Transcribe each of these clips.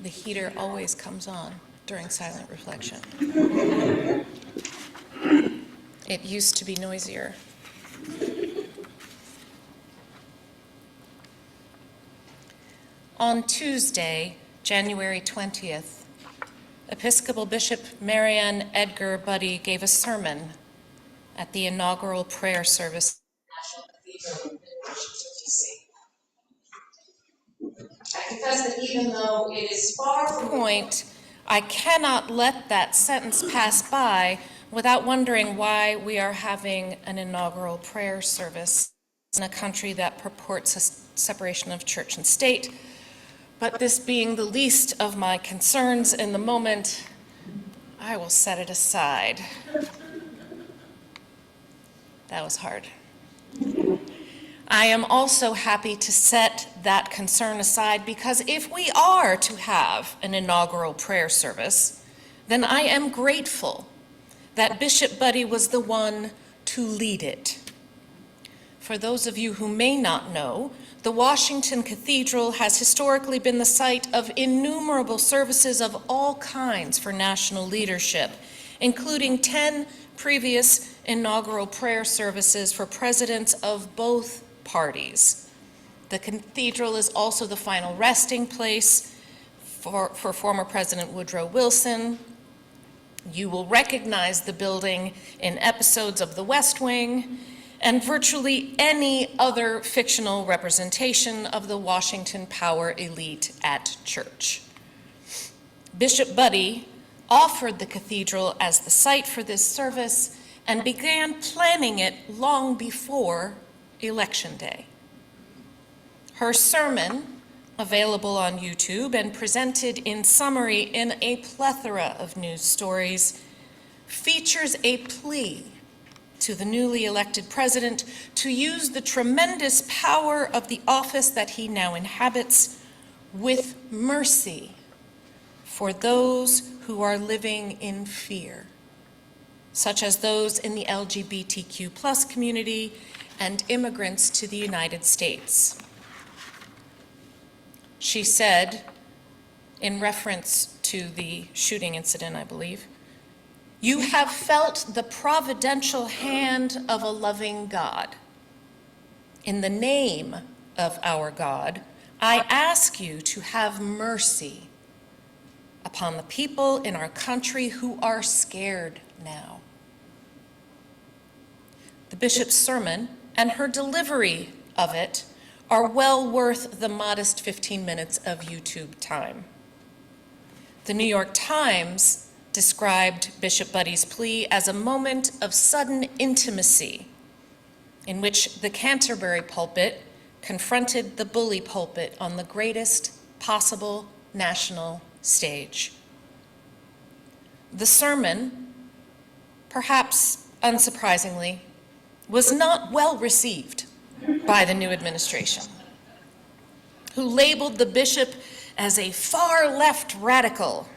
The heater always comes on during silent reflection. It used to be noisier. On Tuesday, January 20th, Episcopal Bishop Marianne Edgar Buddy gave a sermon at the inaugural prayer service at National Cathedral in Washington, D.C. I confess that even though it is far from the point, I cannot let that sentence pass by without wondering why we are having an inaugural prayer service in a country that purports a separation of church and state. But this being the least of my concerns in the moment, I will set it aside. That was hard. I am also happy to set that concern aside because if we are to have an inaugural prayer service, then I am grateful that Bishop Buddy was the one to lead it. For those of you who may not know, the Washington Cathedral has historically been the site of innumerable services of all kinds for national leadership, including 10 previous inaugural prayer services for presidents of both parties. The cathedral is also the final resting place for former President Woodrow Wilson. You will recognize the building in episodes of The West Wing and virtually any other fictional representation of the Washington power elite at church. Bishop Buddy offered the cathedral as the site for this service and began planning it long before Election Day. Her sermon, available on YouTube and presented in summary in a plethora of news stories, features a plea to the newly elected president to use the tremendous power of the office that he now inhabits with mercy for those who are living in fear, such as those in the LGBTQ+ community and immigrants to the United States. She said, in reference to the shooting incident, I believe, "You have felt the providential hand of a loving God. In the name of our God, I ask you to have mercy upon the people in our country who are scared now." The bishop's sermon and her delivery of it are well worth the modest 15 minutes of YouTube time. The New York Times described Bishop Buddy's plea as a moment of sudden intimacy in which the Canterbury pulpit confronted the bully pulpit on the greatest possible national stage. The sermon, perhaps unsurprisingly, was not well received by the new administration, who labeled the bishop as a far-left radical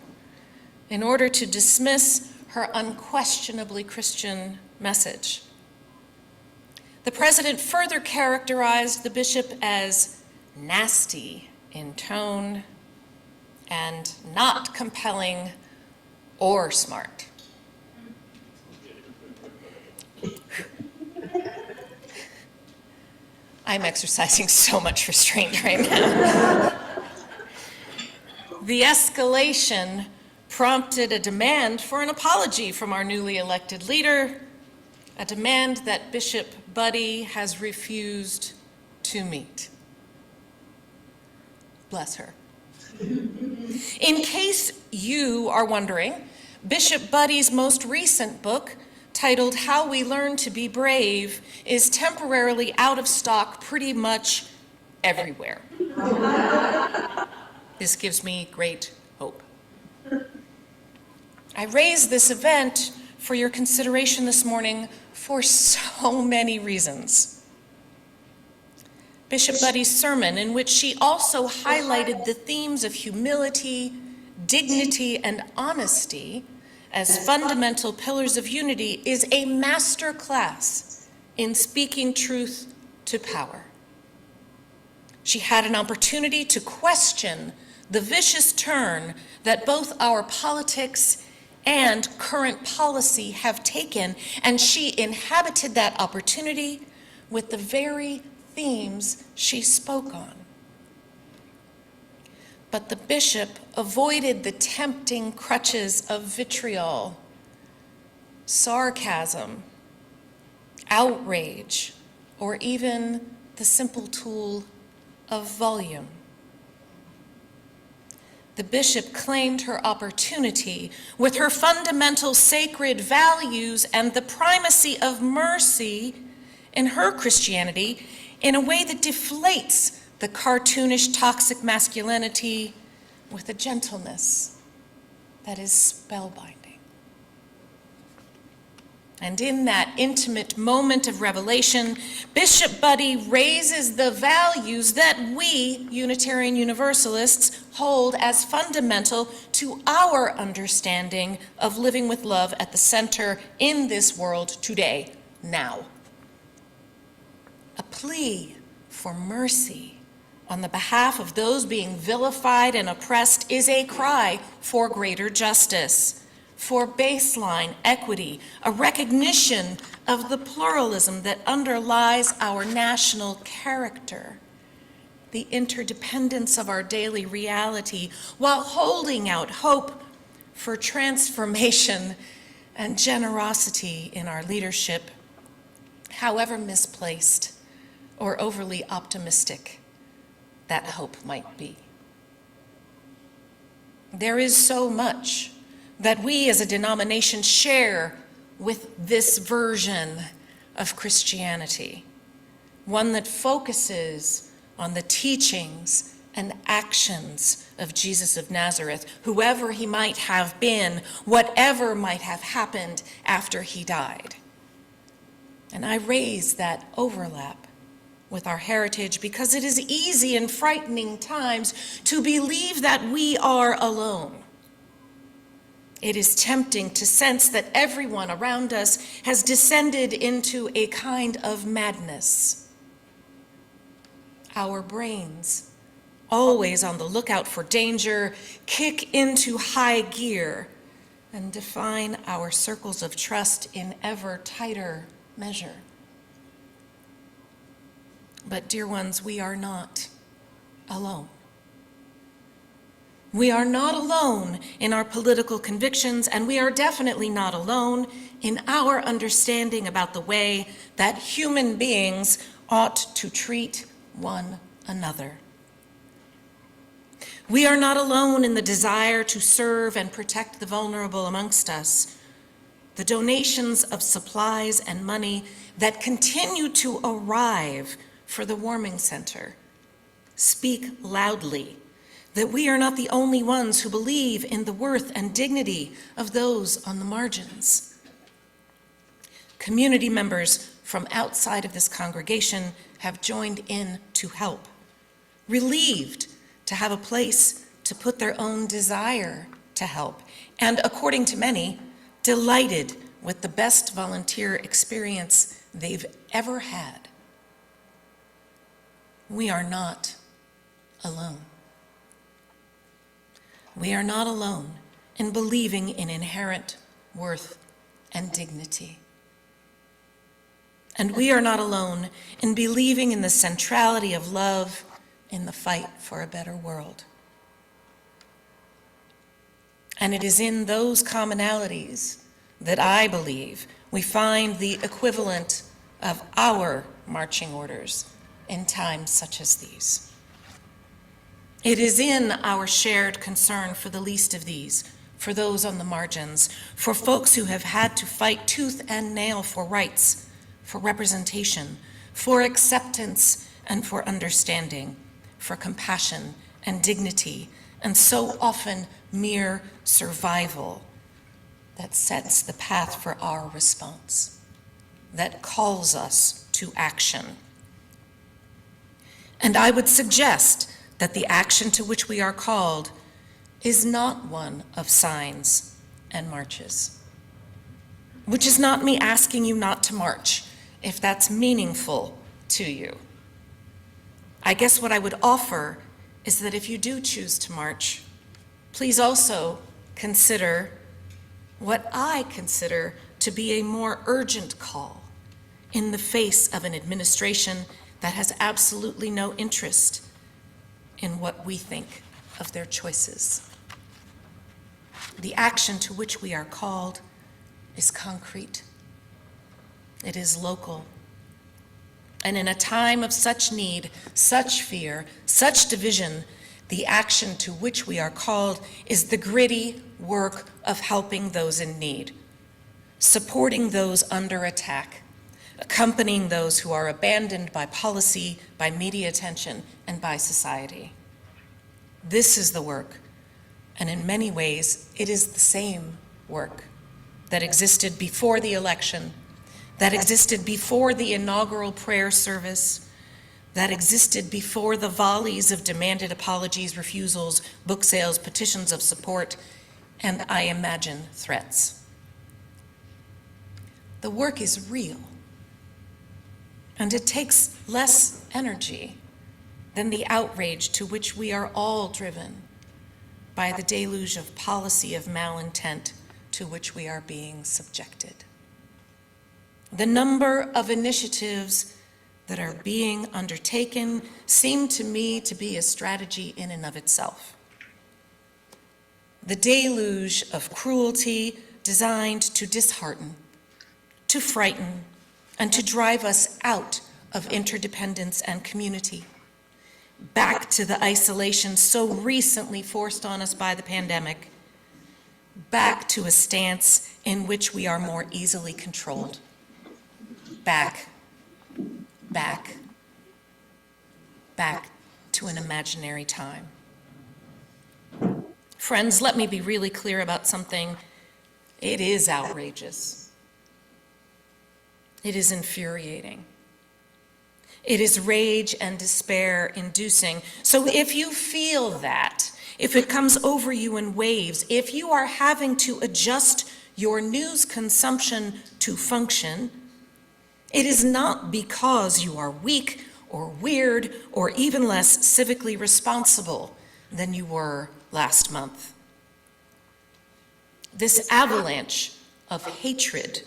in order to dismiss her unquestionably Christian message. The president further characterized the bishop as nasty in tone and not compelling or smart. I'm exercising so much restraint right now. The escalation prompted a demand for an apology from our newly elected leader, a demand that Bishop Buddy has refused to meet. Bless her. In case you are wondering, Bishop Buddy's most recent book, titled How We Learn to Be Brave, is temporarily out of stock pretty much everywhere. This gives me great hope. I raise this event for your consideration this morning for so many reasons. Bishop Buddy's sermon, in which she also highlighted the themes of humility, dignity, and honesty as fundamental pillars of unity, is a master class in speaking truth to power. She had an opportunity to question the vicious turn that both our politics and current policy have taken, and she inhabited that opportunity with the very themes she spoke on. But the bishop avoided the tempting crutches of vitriol, sarcasm, outrage, or even the simple tool of volume. The bishop claimed her opportunity with her fundamental sacred values and the primacy of mercy in her Christianity in a way that deflates the cartoonish toxic masculinity with a gentleness that is spellbinding. And in that intimate moment of revelation, Bishop Buddy raises the values that we, Unitarian Universalists, hold as fundamental to our understanding of living with love at the center in this world today, now. A plea for mercy on the behalf of those being vilified and oppressed is a cry for greater justice, for baseline equity, a recognition of the pluralism that underlies our national character, the interdependence of our daily reality, while holding out hope for transformation and generosity in our leadership, however misplaced or overly optimistic that hope might be. There is so much that we as a denomination share with this version of Christianity, one that focuses on the teachings and actions of Jesus of Nazareth, whoever he might have been, whatever might have happened after he died. And I raise that overlap with our heritage because it is easy in frightening times to believe that we are alone. It is tempting to sense that everyone around us has descended into a kind of madness. Our brains, always on the lookout for danger, kick into high gear and define our circles of trust in ever tighter measure. But dear ones, we are not alone. We are not alone in our political convictions, and we are definitely not alone in our understanding about the way that human beings ought to treat one another. We are not alone in the desire to serve and protect the vulnerable amongst us. The donations of supplies and money that continue to arrive for the warming center speak loudly that we are not the only ones who believe in the worth and dignity of those on the margins. Community members from outside of this congregation have joined in to help, relieved to have a place to put their own desire to help, and according to many, delighted with the best volunteer experience they've ever had. We are not alone. We are not alone in believing in inherent worth and dignity. And we are not alone in believing in the centrality of love in the fight for a better world. And it is in those commonalities that I believe we find the equivalent of our marching orders in times such as these. It is in our shared concern for the least of these, for those on the margins, for folks who have had to fight tooth and nail for rights, for representation, for acceptance and for understanding, for compassion and dignity, and so often mere survival, that sets the path for our response, that calls us to action. And I would suggest that the action to which we are called is not one of signs and marches, which is not me asking you not to march, if that's meaningful to you. I guess what I would offer is that if you do choose to march, please also consider what I consider to be a more urgent call in the face of an administration that has absolutely no interest in what we think of their choices. The action to which we are called is concrete. It is local. And in a time of such need, such fear, such division, the action to which we are called is the gritty work of helping those in need, supporting those under attack, accompanying those who are abandoned by policy, by media attention, and by society. This is the work, and in many ways, it is the same work that existed before the election, that existed before the inaugural prayer service, that existed before the volleys of demanded apologies, refusals, book sales, petitions of support, and I imagine threats. The work is real, and it takes less energy than the outrage to which we are all driven by the deluge of policy of malintent to which we are being subjected. The number of initiatives that are being undertaken seem to me to be a strategy in and of itself. The deluge of cruelty designed to dishearten, to frighten, and to drive us out of interdependence and community, back to the isolation so recently forced on us by the pandemic, back to a stance in which we are more easily controlled. Back to an imaginary time. Friends, let me be really clear about something. It is outrageous. It is infuriating. It is rage and despair inducing. So if you feel that, if it comes over you in waves, if you are having to adjust your news consumption to function, it is not because you are weak or weird or even less civically responsible than you were last month. This avalanche of hatred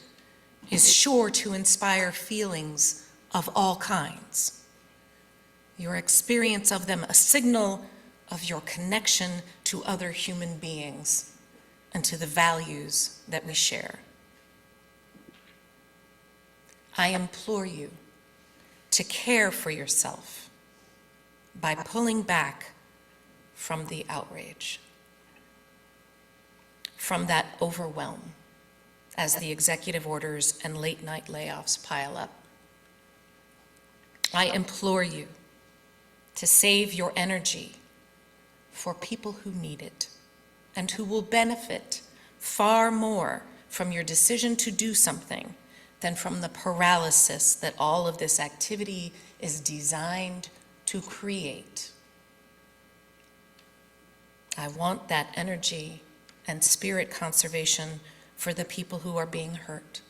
is sure to inspire feelings of all kinds. Your experience of them a signal of your connection to other human beings and to the values that we share. I implore you to care for yourself by pulling back from the outrage, from that overwhelm as the executive orders and late-night layoffs pile up. I implore you to save your energy for people who need it and who will benefit far more from your decision to do something than from the paralysis that all of this activity is designed to create. I want that energy and spirit conservation for the people who are being hurt,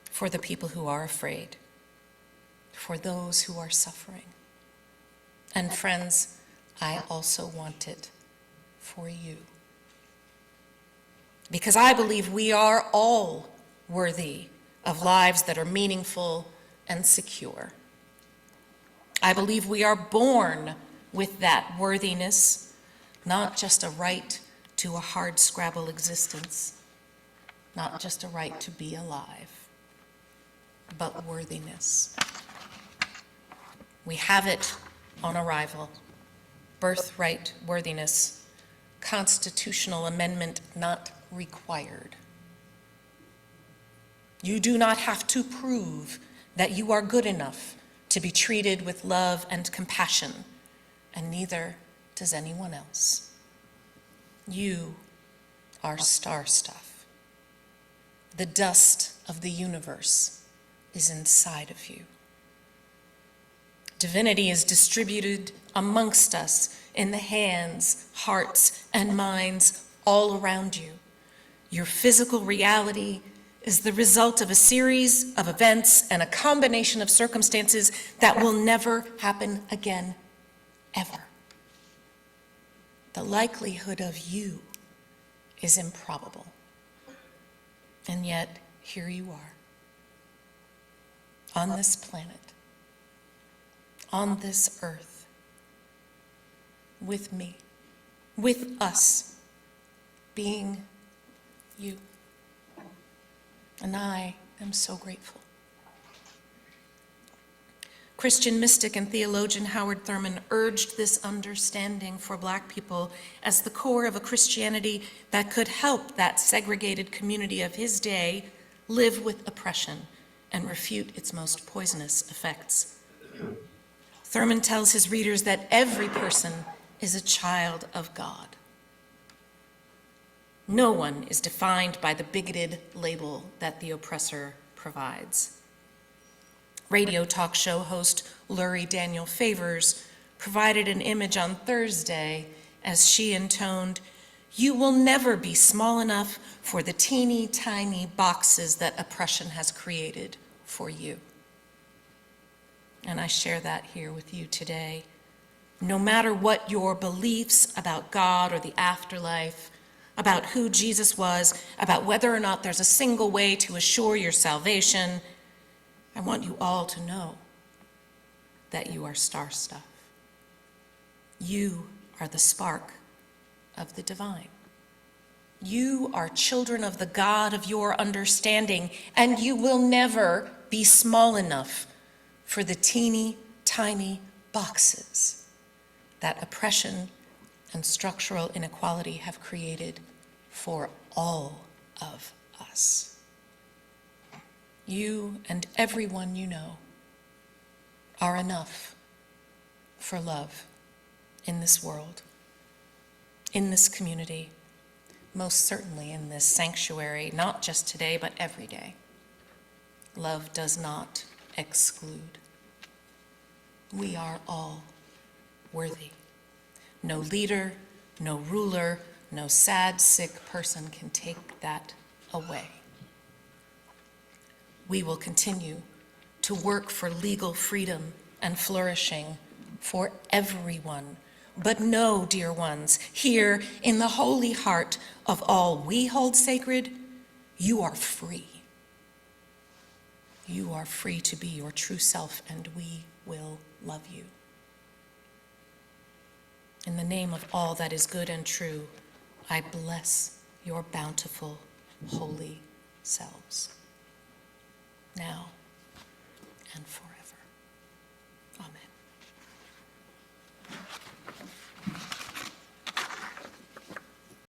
for the people who are afraid, for those who are suffering. And friends, I also want it for you. Because I believe we are all worthy of lives that are meaningful and secure. I believe we are born with that worthiness, not just a right to a hard-scrabble existence, not just a right to be alive, but worthiness. We have it on arrival. Birthright worthiness, constitutional amendment not required. You do not have to prove that you are good enough to be treated with love and compassion, and neither does anyone else. You are star stuff. The dust of the universe is inside of you. Divinity is distributed amongst us in the hands, hearts, and minds all around you. Your physical reality is the result of a series of events and a combination of circumstances that will never happen again, ever. the likelihood of you is improbable. And yet, here you are, on this planet, on this earth, with me, with us, being you. And I am so grateful. Christian mystic and theologian Howard Thurman urged this understanding for Black people as the core of a Christianity that could help that segregated community of his day live with oppression and refute its most poisonous effects. Thurman tells his readers that every person is a child of God. No one is defined by the bigoted label that the oppressor provides. Radio talk show host Lurie Daniel Favors provided an image on Thursday as she intoned, "You will never be small enough for the teeny tiny boxes that oppression has created for you." And I share that here with you today. No matter what your beliefs about God or the afterlife, about who Jesus was, about whether or not there's a single way to assure your salvation, I want you all to know that you are star stuff. You are the spark of the divine. You are children of the God of your understanding, and you will never be small enough for the teeny tiny boxes that oppression and structural inequality have created for all of us. You and everyone you know are enough for love in this world, in this community, most certainly in this sanctuary, not just today, but every day. Love does not exclude. We are all worthy. No leader, no ruler, no sad, sick person can take that away. We will continue to work for legal freedom and flourishing for everyone. But know, dear ones, here in the holy heart of all we hold sacred, you are free. You are free to be your true self, and we will love you. In the name of all that is good and true, I bless your bountiful, holy selves, now and forever.